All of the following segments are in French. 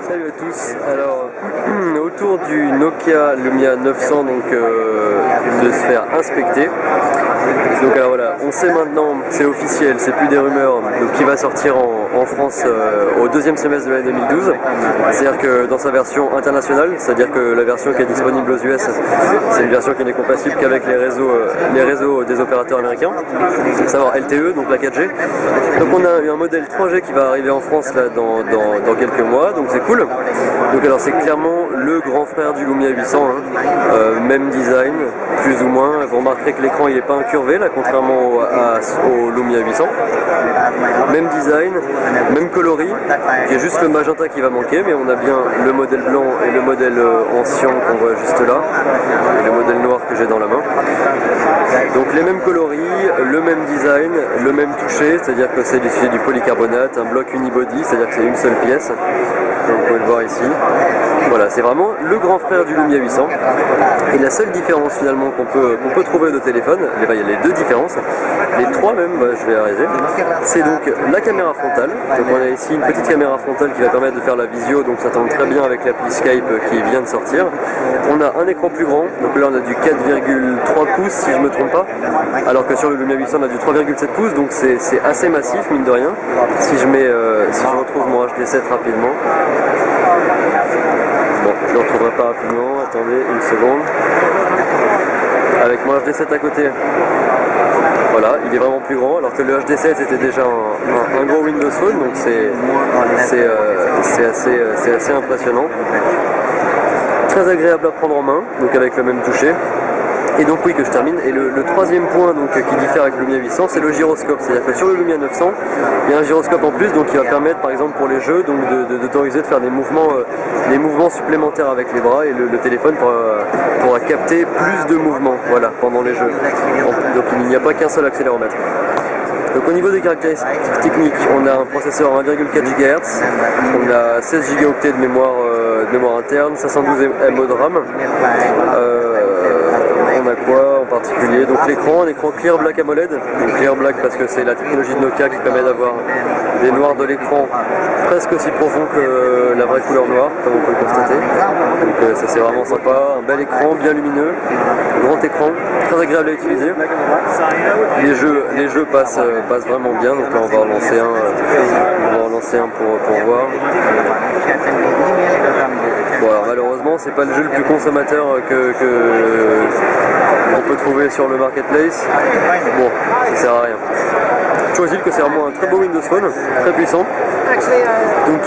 Salut à tous. Alors, autour du Nokia Lumia 900, donc de se faire inspecter. Donc alors voilà, on sait maintenant, c'est officiel, c'est plus des rumeurs, donc qui va sortir en France au deuxième semestre de l'année 2012. C'est-à-dire que dans sa version internationale, c'est-à-dire que la version qui est disponible aux US, c'est une version qui n'est compatible qu'avec les réseaux des opérateurs américains, à savoir LTE, donc la 4G. Donc on a un modèle 3G qui va arriver en France là dans quelques mois, donc c'est cool. Donc alors c'est clairement le grand frère du Lumia 800, hein. Même design, plus ou moins. Vous remarquerez que l'écran il n'est pas incurvé là, contrairement au Lumia 800. Même design, même coloris, qui est juste le magenta qui va manquer, mais on a bien le modèle blanc et le modèle ancien qu'on voit juste là, et le modèle noir que j'ai dans la main. Donc les mêmes coloris, le même design, le même toucher, c'est-à-dire que c'est du polycarbonate, un bloc unibody, c'est-à-dire que c'est une seule pièce. Donc vous pouvez le voir ici. Voilà, c'est vraiment le grand frère du Lumia 800. Et la seule différence finalement qu'on peut trouver de téléphone, il y a les deux différences, les trois même, je vais arrêter, c'est donc la caméra frontale. Donc on a ici une petite caméra frontale qui va permettre de faire la visio, donc ça tombe très bien avec l'appli Skype qui vient de sortir. On a un écran plus grand, donc là on a du 4,3 pouces si je ne me trompe pas, alors que sur le Lumia 800 on a du 3,7 pouces, donc c'est assez massif mine de rien. Si je retrouve mon HD7 rapidement. Bon, je ne le retrouverai pas rapidement, attendez une seconde. Avec mon HD7 à côté, voilà, il est vraiment plus grand, alors que le HD7 était déjà un gros Windows Phone, donc c'est assez impressionnant. Très agréable à prendre en main, donc avec le même toucher. Et donc oui, que je termine. Et le troisième point donc, qui diffère avec le Lumia 800, c'est le gyroscope. C'est-à-dire que sur le Lumia 900, il y a un gyroscope en plus, donc qui va permettre par exemple pour les jeux d'autoriser de faire des mouvements supplémentaires avec les bras, et le téléphone pourra capter plus de mouvements, voilà, pendant les jeux. Donc il n'y a pas qu'un seul accéléromètre. Donc au niveau des caractéristiques techniques, on a un processeur à 1,4 GHz, on a 16 Go de mémoire interne, 512 MO de RAM. On a quoi en particulier? Donc l'écran, un écran Clear Black AMOLED. Donc Clear Black parce que c'est la technologie de Nokia qui permet d'avoir des noirs de l'écran presque aussi profonds que la vraie couleur noire, comme on peut le constater. Donc ça c'est vraiment sympa, un bel écran, bien lumineux, grand écran, très agréable à utiliser. Les jeux passent vraiment bien, donc là on va en lancer un pour voir. Bon alors malheureusement c'est pas le jeu le plus consommateur qu'on peut trouver sur le marketplace. Bon, ça sert à rien. Toujours est-il que c'est vraiment un très beau Windows Phone, très puissant. Donc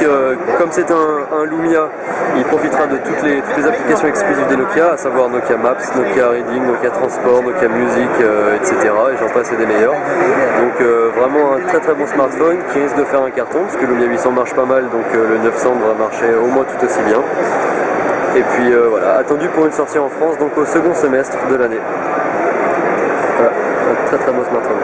comme c'est un Lumia, il profitera de toutes les applications exclusives des Nokia, à savoir Nokia Maps, Nokia Reading, Nokia Transport, Nokia Music, etc. Et j'en passe et des meilleurs. Donc vraiment un très très bon smartphone qui risque de faire un carton, parce que le Lumia 800 marche pas mal, donc le 900 devrait marcher au moins tout aussi bien. Et puis voilà, attendu pour une sortie en France, donc au second semestre de l'année. Voilà, un très très beau smartphone.